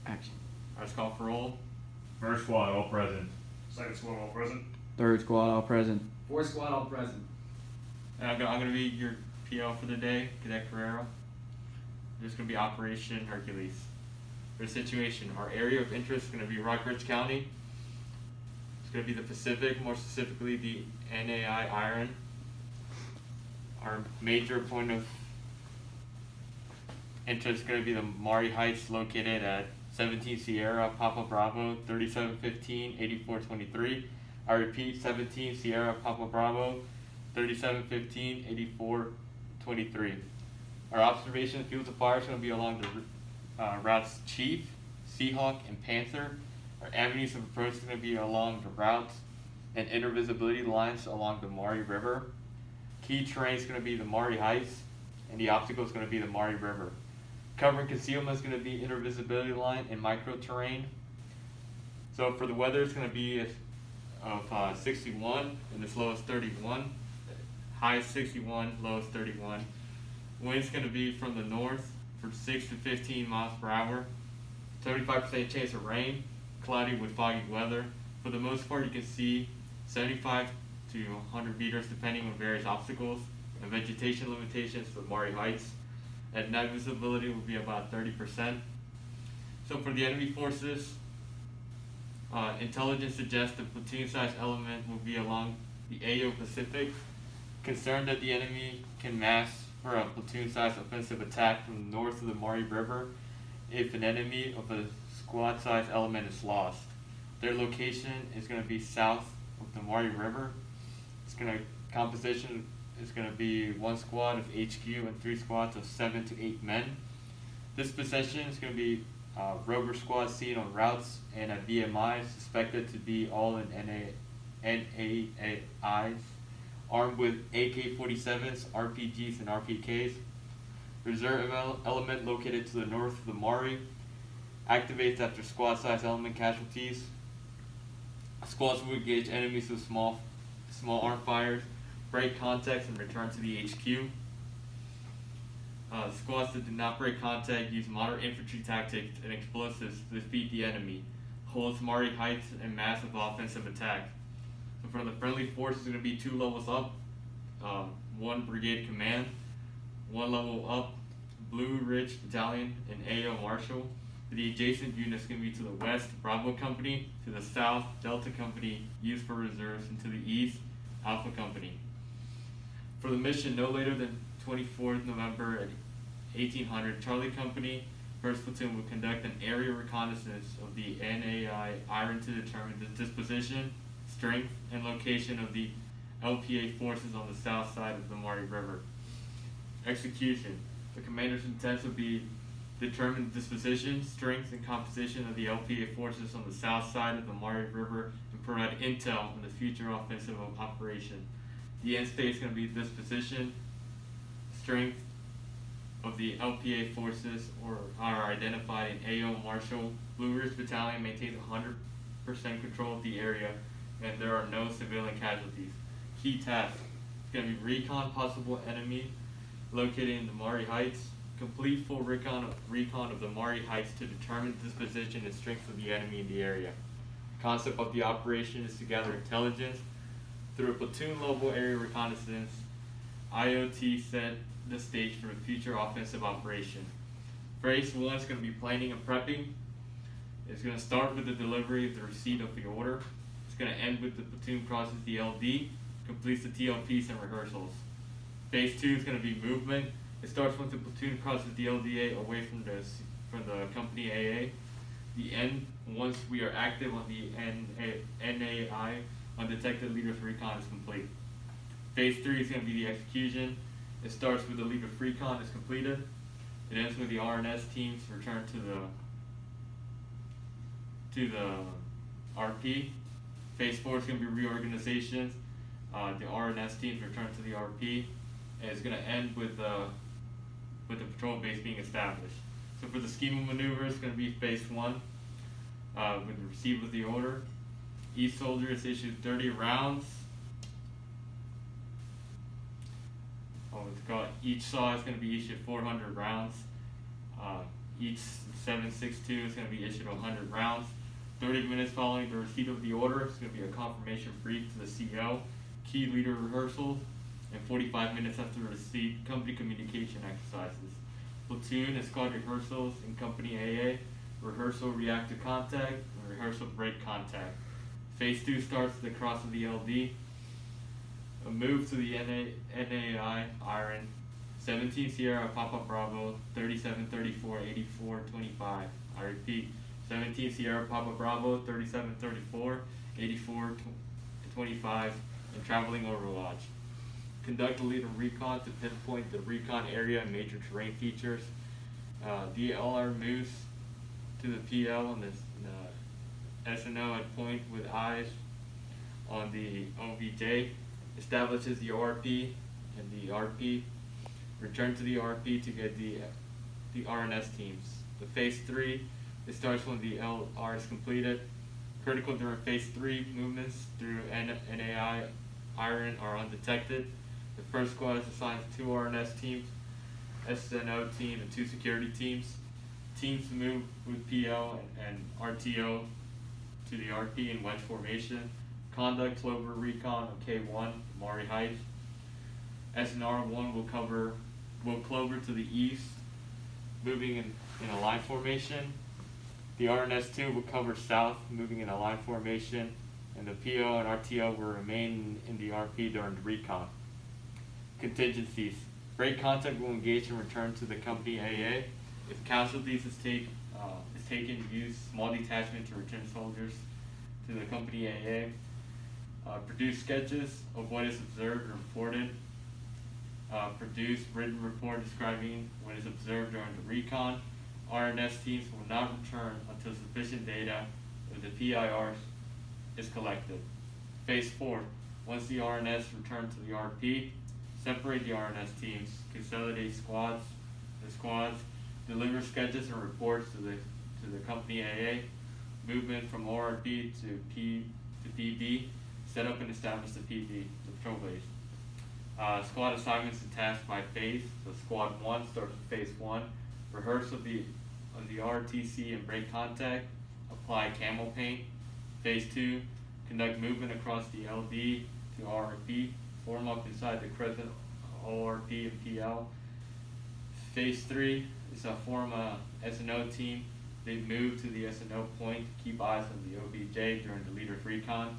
Action. Let's call for roll. First squad, all present. Second squad, all present. Third squad, all present. Fourth squad, all present. And I'm gonna be your PL for the day, Cadet Carrero. There's gonna be Operation Hercules. For the situation, our area of interest is gonna be Rockbridge County. It's gonna be the Pacific, more specifically the NAI Iron. Our major point of interest is gonna be the Maury Heights, located at 17 Sierra Papa Bravo 3715 8423. I repeat, 17 Sierra Papa Bravo 3715 8423. Our observation fields of fire is going to be along the routes Chief, Seahawk, and Panther. Our avenues of approach is going to be along the routes and intervisibility lines along the Maury River. Key terrain is going to be the Maury Heights, and the obstacle is going to be the Maury River. Cover and concealment is going to be intervisibility line and micro terrain. So for the weather, it's going to be of 61 and its low is 31. High is 61, low is 31. Wind's going to be from the north for 6 to 15 miles per hour. 75% chance of rain, cloudy with foggy weather. For the most part, you can see 75 to 100 meters depending on various obstacles and vegetation limitations for Maury Heights. At night visibility will be about 30%. So for the enemy forces, intelligence suggests the platoon-sized element will be along the AO Pacific. Concerned that the enemy can mass for a platoon-sized offensive attack from north of the Maury River if an enemy of a squad-sized element is lost. Their location is going to be south of the Maury River. Composition is going to be one squad of HQ and 3 squads of 7 to 8 men. This position is going to be rover squads seen on routes and at VMI, suspected to be all in NAIs, armed with AK-47s, RPGs, and RPKs. Reserve element located to the north of the Maury activates after squad-sized element casualties. Squads will engage enemies with small arm fires, break contacts, and return to the HQ. Squads that do not break contact use moderate infantry tactics and explosives to defeat the enemy, holds Maury Heights, and massive offensive attack. So for the friendly force, it's going to be 2 levels up, 1 brigade command, 1 level up, Blue Ridge Battalion and AO Marshal. The adjacent units going to be to the west, Bravo Company, to the south, Delta Company, used for reserves, and to the east, Alpha Company. For the mission, no later than 24th November at 1800, Charlie Company, 1st Platoon will conduct an area reconnaissance of the NAI Iron to determine the disposition, strength, and location of the LPA forces on the south side of the Maury River. Execution. The commander's intent will be determine the disposition, strength, and composition of the LPA forces on the south side of the Maury River and provide intel on the future offensive operation. The end state is going to be disposition, strength of the LPA forces are identified in AO Marshal. Blue Ridge Battalion maintains 100% control of the area and there are no civilian casualties. Key tasks. It's going to be recon possible enemy located in the Maury Heights. Complete full recon of the Maury Heights to determine the disposition and strength of the enemy in the area. Concept of the operation is to gather intelligence through a platoon level area reconnaissance. IOT set the stage for a future offensive operation. Phase 1 is going to be planning and prepping. It's going to start with the delivery of the receipt of the order. It's going to end with the platoon crosses the LD, completes the TLPs and rehearsals. Phase 2 is going to be movement. It starts once the platoon crosses the LDA away from the company AA. The end, once we are active on the NAI, undetected leader's recon is complete. Phase 3 is going to be the execution. It starts with the leader's recon is completed. It ends with the RNS teams return to the RP. Phase 4 is going to be reorganizations. The RNS teams return to the RP, and it's going to end with the patrol base being established. So for the scheme of maneuver, it's going to be phase 1 with the receipt of the order. Each soldier is issued 30 rounds. Each saw is going to be issued 400 rounds. Each 7.62 is going to be issued 100 rounds. 30 minutes following the receipt of the order, it's going to be a confirmation brief to the CEO, key leader rehearsals, and 45 minutes after receipt, company communication exercises. Platoon and squad rehearsals in company AA, rehearsal react to contact, and rehearsal break contact. Phase 2 starts at the cross of the LD. A move to the NAI iron. 17 Sierra Papa Bravo 37 34 84 25. I repeat, 17 Sierra Papa Bravo 37 34 84 25 and traveling overwatch. Conduct a lead and recon to pinpoint the recon area and major terrain features. DLR moves to the PL and the SNO at point with eyes on the OVJ. Establishes the ORP and the RP. Return to the RP to get the RNS teams. The phase 3, it starts when the LR is completed. Critical during phase 3 movements through NAI iron are undetected. The first squad is assigned to 2 RNS teams, SNO team, and 2 security teams. Teams move with PL and RTO to the RP in wedge formation. Conduct Clover Recon on K1, Mari Heights. SNR1 will clover to the east, moving in a line formation. The RNS2 will cover south, moving in a line formation, and the PO and RTO will remain in the RP during the recon. Contingencies. Break contact will engage and return to the company AA. If casualties is taken, use small detachment to return soldiers to the company AA. Produce sketches of what is observed and reported. Produce written report describing what is observed during the recon. RNS teams will not return until sufficient data with the PIR is collected. Phase 4. Once the RNS return to the RP, separate the RNS teams, consolidate squads, deliver sketches and reports to the company AA, movement from ORP to PB, set up and establish the PB, the patrol base. Squad assignments and tasks by phase. So squad 1 starts with phase 1. Rehearse of the RTC and break contact. Apply camo paint. Phase 2. Conduct movement across the LD to RP. Form up inside the crescent ORP and PL. Phase 3 is form a SNO team. They move to the SNO point to keep eyes on the OBJ during the leader's recon.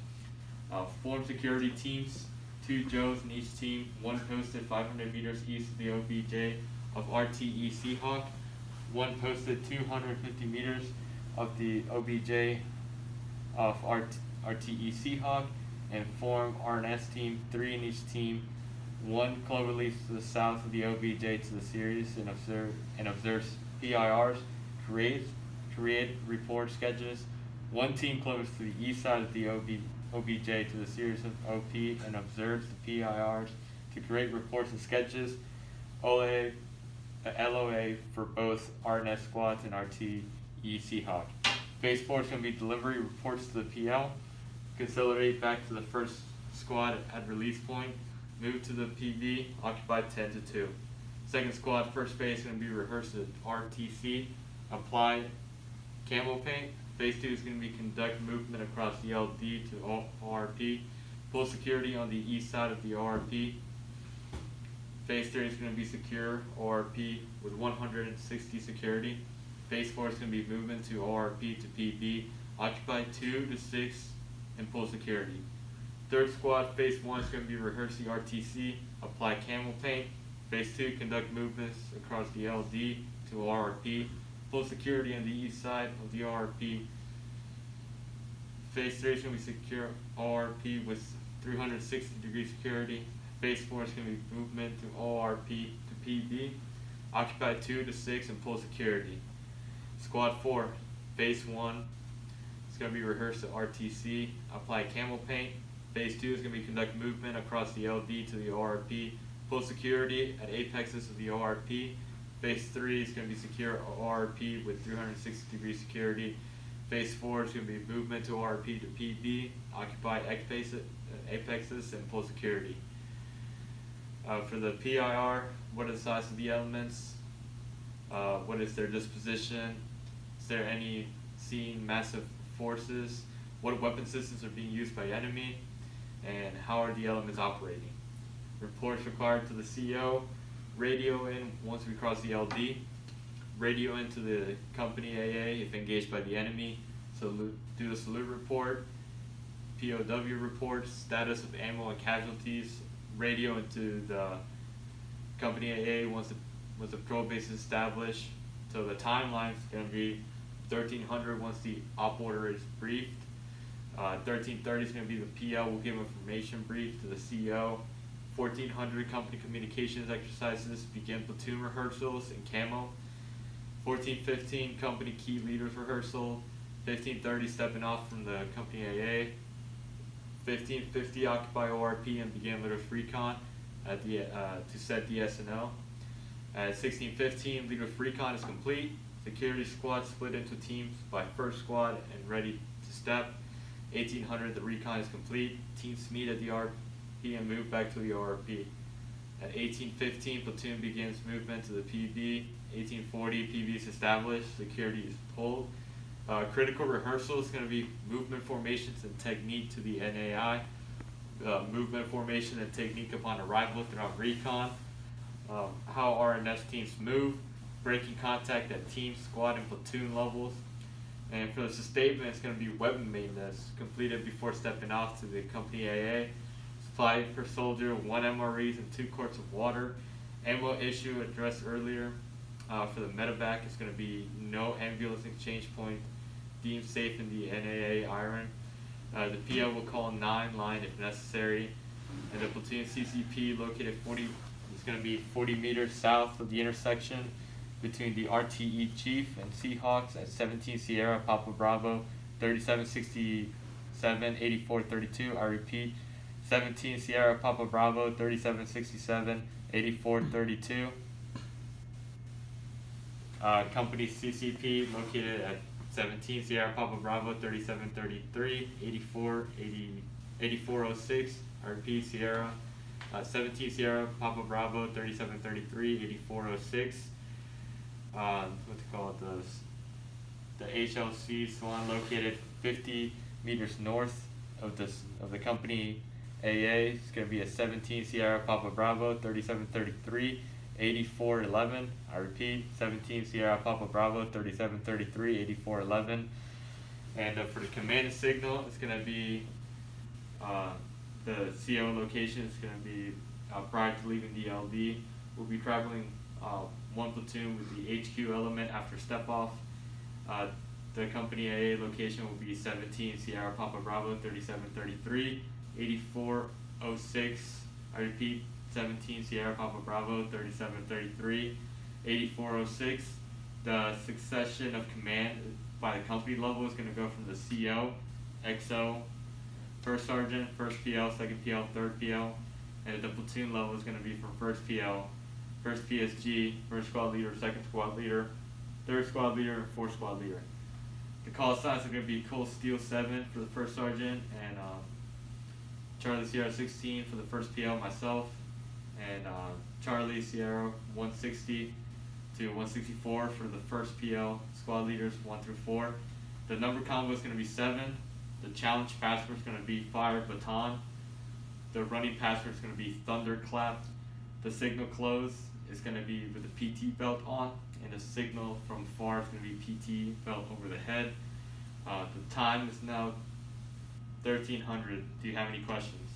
Form security teams, 2 Joes in each team, 1 posted 500 meters east of the OBJ of RTE Seahawk, 1 posted 250 meters of the OBJ of RTE Seahawk, and form RNS team, 3 in each team, 1 cloverleaf to the south of the OBJ to the series and observes PIRs, create report sketches. 1 team clovers to the east side of the OBJ to the series of OP and observes the PIRs to create reports and sketches. LOA for both RNS squads and RTE Seahawk. Phase 4 is going to be delivery reports to the PL. Consolidate back to the first squad at release point. Move to the PB, occupy 10 to 2. Second squad, first phase is going to be rehearsed at RTC. Apply camo paint. Phase 2 is going to be conduct movement across the LD to ORP. Pull security on the east side of the ORP. Phase 3 is going to be secure ORP with 160 security. Phase 4 is going to be movement to ORP to PB. Occupy 2 to 6 and pull security. Third squad, phase 1 is going to be rehearse the RTC. Apply camo paint. Phase 2, conduct movements across the LD to ORP. Pull security on the east side of the ORP. Phase 3 is going to be secure ORP with 360-degree security. Phase 4 is going to be movement to ORP to PB. Occupy 2 to 6 and pull security. Squad 4, phase 1 is going to be rehearsed at RTC. Apply camo paint. Phase 2 is going to be conduct movement across the LD to the ORP. Pull security at apexes of the ORP. Phase 3 is going to be secure ORP with 360-degree security. Phase 4 is going to be movement to ORP to PB, occupy apexes, and pull security. For the PIR, what are the size of the elements? What is their disposition? Is there any seen massive forces? What weapon systems are being used by enemy? And how are the elements operating? Reports required to the CEO. Radio in once we cross the LD. Radio into the company AA if engaged by the enemy. Do the salute report. POW reports, status of ammo and casualties. Radio into the company AA once the pro base is established. So the timeline is going to be 1300 once the op order is briefed. 1330 is going to be the PL will give information brief to the CEO. 1400 company communications exercises begin platoon rehearsals in camo. 1415 company key leaders rehearsal. 1530 stepping off from the company AA. 1550 occupy ORP and begin leaders recon at the to set the SNO. At 1615 leaders recon is complete. Security squad split into teams by first squad and ready to step. 1800 the recon is complete. Teams meet at the RP and move back to the ORP. At 1815 platoon begins movement to the PB. 1840 PB is established. Security is pulled. Critical rehearsal is going to be movement formations and technique to the NAI. Movement formation and technique upon arrival throughout recon. How RNS teams move. Breaking contact at team, squad, and platoon levels. And for the sustainment, it's going to be weapon maintenance completed before stepping off to the company AA. Supply per soldier, 1 MREs and 2 quarts of water. Ammo issue addressed earlier. For the medevac, it's going to be no ambulance exchange point. Deemed safe in the NAA iron. The PO will call 9 line if necessary. And the platoon CCP located 40 is going to be 40 meters south of the intersection between the RTE Chief and Seahawks at 17 Sierra Papa Bravo 3767 8432. I repeat, 17 Sierra Papa Bravo 3767 8432. Company CCP located at 17 Sierra Papa Bravo 3733 8406. I repeat, Sierra 17 Sierra Papa Bravo 3733 8406. What's it called? The HLC Swan located 50 meters north of the company AA. It's going to be a 17 Sierra Papa Bravo 3733 8411. I repeat, 17 Sierra Papa Bravo 3733 8411. And for the command and signal, it's going to be the CO location is going to be prior to leaving the LD. We'll be traveling 1 platoon with the HQ element after step off. The company AA location will be 17 Sierra Papa Bravo 3733 8406. I repeat, 17 Sierra Papa Bravo 3733 8406. The succession of command by the company level is going to go from the CO, XO, first sergeant, first PL, second PL, third PL, and at the platoon level is going to be from first PL, first PSG, first squad leader, second squad leader, third squad leader, and fourth squad leader. The call signs are going to be Cold Steel 7 for the first sergeant, and Charlie Sierra 16 for the first PL, myself, and Charlie Sierra 160 to 164 for the first PL, squad leaders 1 through 4. The number combo is going to be 7. The challenge password is going to be Fire Baton. The running password is going to be Thunderclap. The signal close is going to be with the PT belt on, and the signal from far is going to be PT belt over the head. The time is now 1300. Do you have any questions?